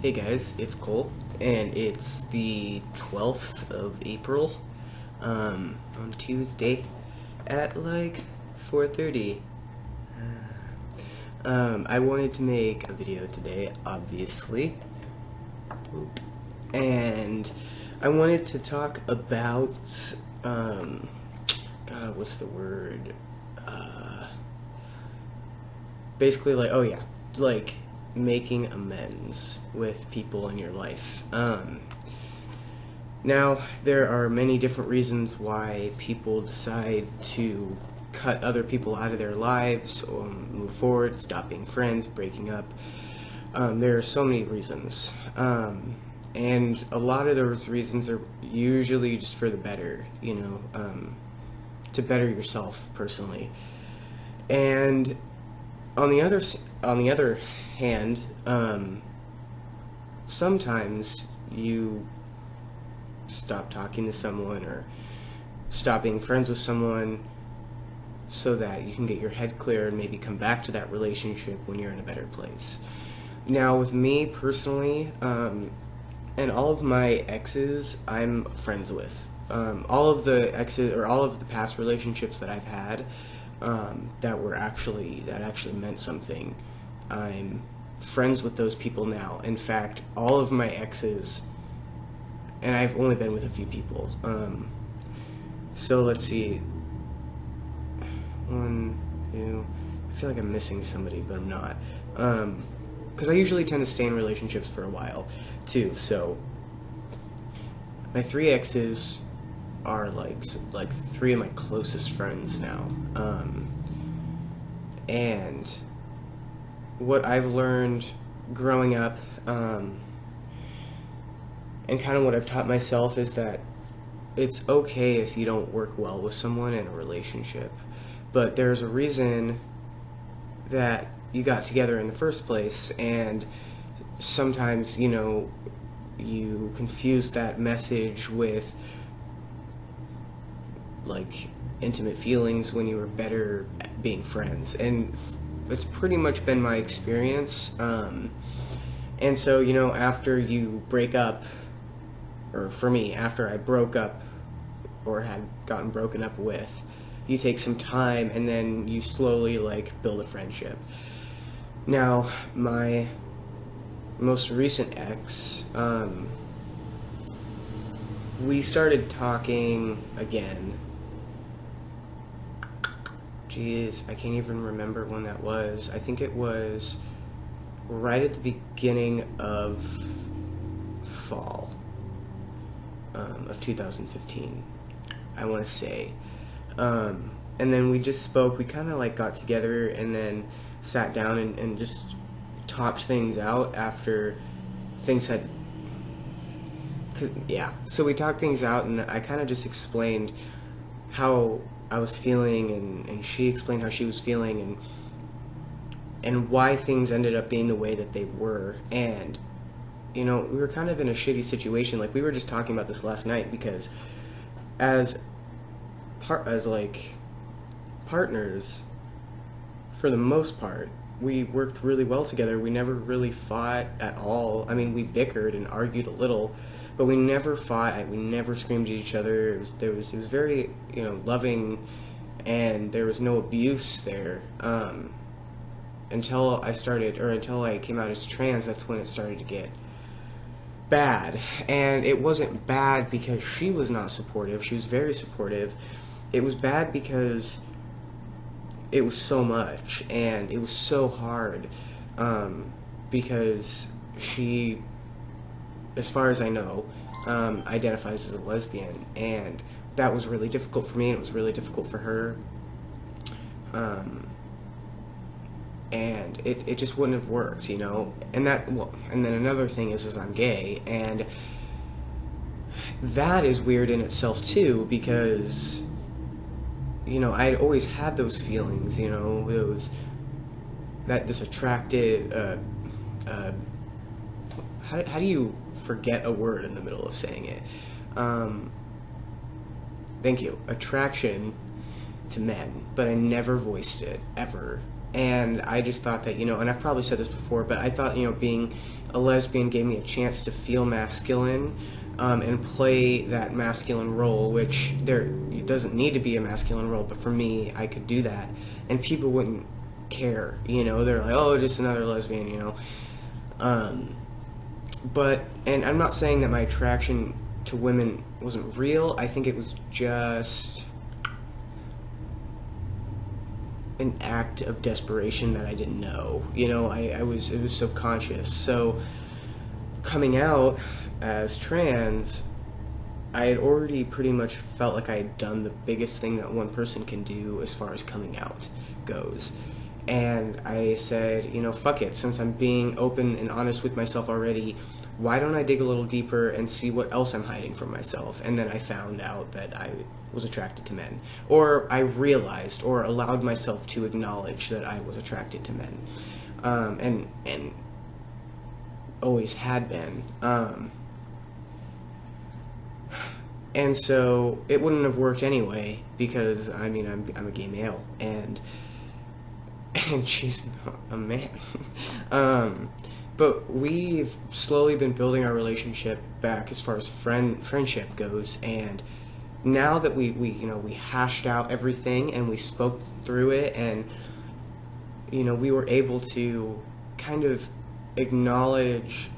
Hey guys, it's Cole, and it's the 12th of April, on Tuesday at like 4:30. I wanted to make a video today, obviously, and I wanted to talk about, God, what's the word? Basically, like making amends with people in your life. Now, there are many different reasons why people decide to cut other people out of their lives, or move forward, stop being friends, breaking up. There are so many reasons. And a lot of those reasons are usually just for the better, to better yourself personally. And on the other hand, sometimes you stop talking to someone or stop being friends with someone so that you can get your head clear and maybe come back to that relationship when you're in a better place. Now, with me personally, and all of my exes I'm friends with. All of the exes, or all of the past relationships that I've had, that actually meant something, I'm friends with those people now. In fact, all of my exes, and I've only been with a few people. So let's see. One, two. I feel like I'm missing somebody, but I'm not. Because I usually tend to stay in relationships for a while, too. So my three exes are like three of my closest friends now. And what I've learned growing up, and kind of what I've taught myself, is that it's okay if you don't work well with someone in a relationship, but there's a reason that you got together in the first place, and sometimes, you confuse that message with like intimate feelings when you were better at being friends, and it's pretty much been my experience. And so, after you break up, or for me, after I broke up or had gotten broken up with, you take some time and then you slowly build a friendship. Now, my most recent ex, we started talking again. Jeez, I can't even remember when that was. I think it was right at the beginning of fall of 2015, I want to say. And then we just spoke. We kind of got together and then sat down and just talked things out after things had... So we talked things out, and I kind of just explained how I was feeling, and she explained how she was feeling, and why things ended up being the way that they were. And we were kind of in a shitty situation. We were just talking about this last night, because as partners, for the most part, we worked really well together. We never really fought at all. I mean, we bickered and argued a little, but we never fought. We never screamed at each other. It was very, loving, and there was no abuse there. Until I came out as trans. That's when it started to get bad. And it wasn't bad because she was not supportive. She was very supportive. It was bad because it was so much, and it was so hard, because she, as far as I know, identifies as a lesbian, and that was really difficult for me, and it was really difficult for her, and it just wouldn't have worked, and then another thing is I'm gay, and that is weird in itself too, because I'd always had those feelings, this attractive, how do you forget a word in the middle of saying it? Thank you. Attraction to men, but I never voiced it, ever. And I just thought that, and I've probably said this before, but I thought, being a lesbian gave me a chance to feel masculine, and play that masculine role, which it doesn't need to be a masculine role, but for me, I could do that, and people wouldn't care, they're like, oh, just another lesbian, but, and I'm not saying that my attraction to women wasn't real. I think it was just an act of desperation that I didn't know. It was subconscious. So coming out as trans, I had already pretty much felt like I had done the biggest thing that one person can do as far as coming out goes. And I said, fuck it, since I'm being open and honest with myself already, why don't I dig a little deeper and see what else I'm hiding from myself? And then I found out that I was attracted to men. Or I realized or allowed myself to acknowledge that I was attracted to men. And always had been. And so it wouldn't have worked anyway, because, I'm a gay male, and she's a man. But we've slowly been building our relationship back as far as friendship goes, and now that we hashed out everything and we spoke through it, and we were able to kind of acknowledge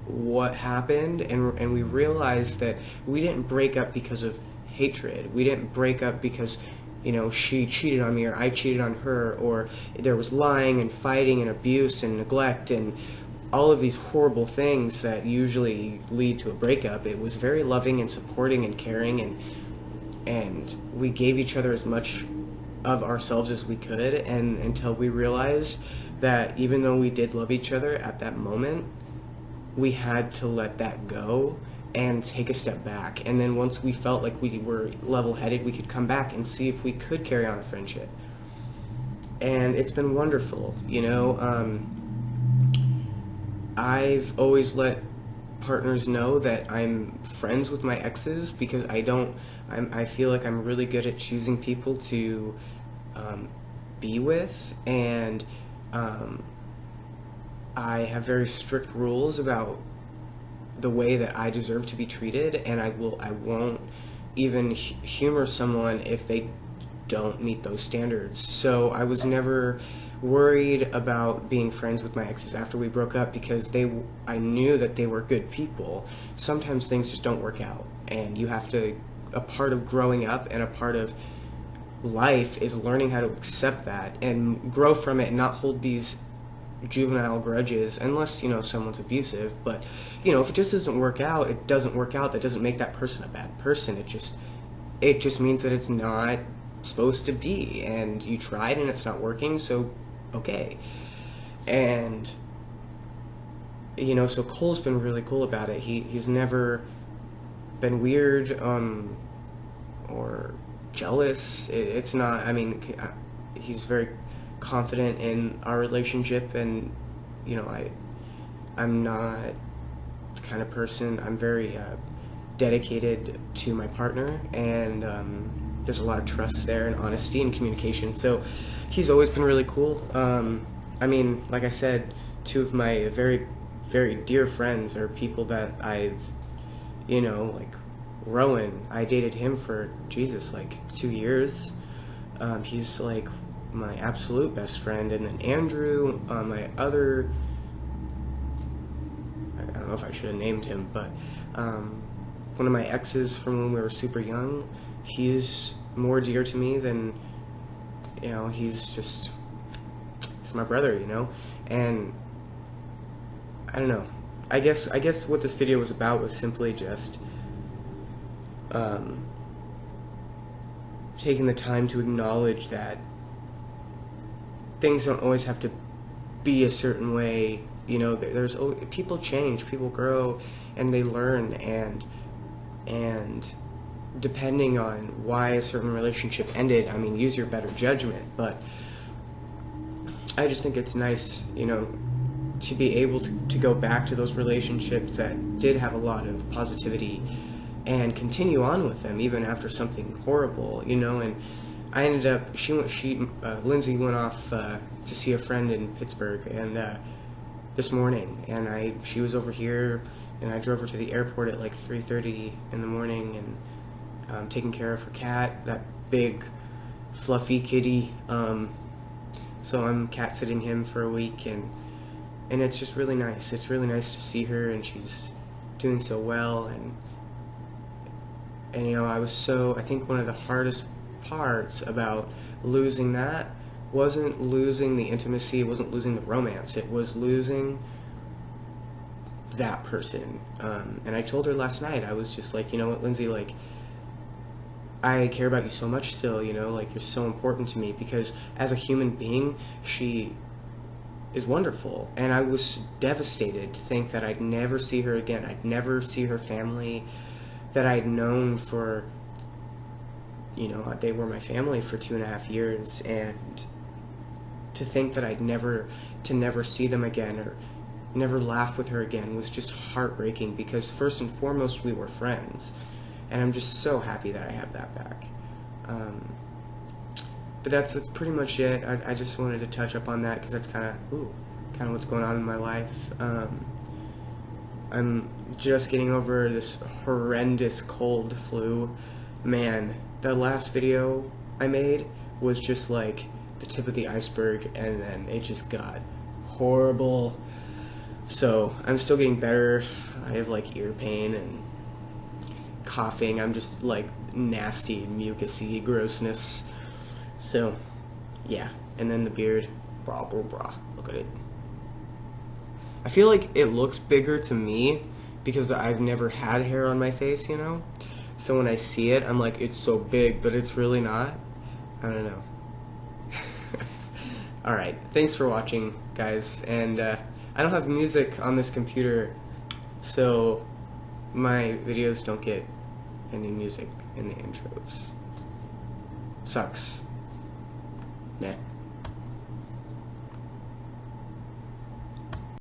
what happened, and we realized that we didn't break up because of hatred. We didn't break up because she cheated on me or I cheated on her, or there was lying and fighting and abuse and neglect and all of these horrible things that usually lead to a breakup. It was very loving and supporting and caring, and we gave each other as much of ourselves as we could, and until we realized that even though we did love each other at that moment, we had to let that go and take a step back. And then once we felt like we were level-headed, we could come back and see if we could carry on a friendship. And it's been wonderful, I've always let partners know that I'm friends with my exes, because I feel like I'm really good at choosing people to be with, and I have very strict rules about the way that I deserve to be treated, and I won't even humor someone if they don't meet those standards. So I was never worried about being friends with my exes after we broke up, because I knew that they were good people. Sometimes things just don't work out, and a part of growing up and a part of life is learning how to accept that and grow from it and not hold these juvenile grudges, unless someone's abusive. But if it just doesn't work out, it doesn't work out. That doesn't make that person a bad person. It just means that it's not supposed to be, and you tried and it's not working, so okay. And so Cole's been really cool about it. He's never been weird or jealous. It's not, he's very confident in our relationship, and I'm not the kind of person. I'm very dedicated to my partner, and there's a lot of trust there, and honesty and communication. So he's always been really cool. Like I said, two of my very, very dear friends are people that I've, like Rowan, I dated him for, 2 years. He's like my absolute best friend. And then Andrew, my other, I don't know if I should have named him, but one of my exes from when we were super young, he's more dear to me than, he's my brother, and I don't know. I guess what this video was about was simply just taking the time to acknowledge that things don't always have to be a certain way. There's people change, people grow, and they learn, and depending on why a certain relationship ended, use your better judgment. But I just think it's nice, to be able to go back to those relationships that did have a lot of positivity and continue on with them even after something horrible, and I ended up, Lindsay went off to see a friend in Pittsburgh, and this morning, and she was over here, and I drove her to the airport at like 3:30 in the morning, and taking care of her cat, that big fluffy kitty. So I'm cat sitting him for a week, and it's just really nice. It's really nice to see her, and she's doing so well, and you know, I think one of the hardest parts about losing that wasn't losing the intimacy, it wasn't losing the romance, it was losing that person. And I told her last night, I was just like, you know what, Lindsay, like, I care about you so much still, you know, like, you're so important to me, because as a human being, she is wonderful, and I was devastated to think that I'd never see her again. I'd never see her family that I'd known for, you know, they were my family for 2.5 years, and to think that I'd never see them again or never laugh with her again was just heartbreaking, because first and foremost we were friends, and I'm just so happy that I have that back. But that's pretty much it. I just wanted to touch up on that because that's kind of what's going on in my life. I'm just getting over this horrendous cold flu. Man, the last video I made was just like the tip of the iceberg, and then it just got horrible. So I'm still getting better. I have like ear pain and coughing. I'm just like nasty, mucusy grossness. So yeah, and then the beard, blah blah blah. Look at it. I feel like it looks bigger to me because I've never had hair on my face, you know? So when I see it, I'm like, it's so big, but it's really not. I don't know. Alright, thanks for watching, guys. And I don't have music on this computer, so my videos don't get any music in the intros. Sucks. Nah.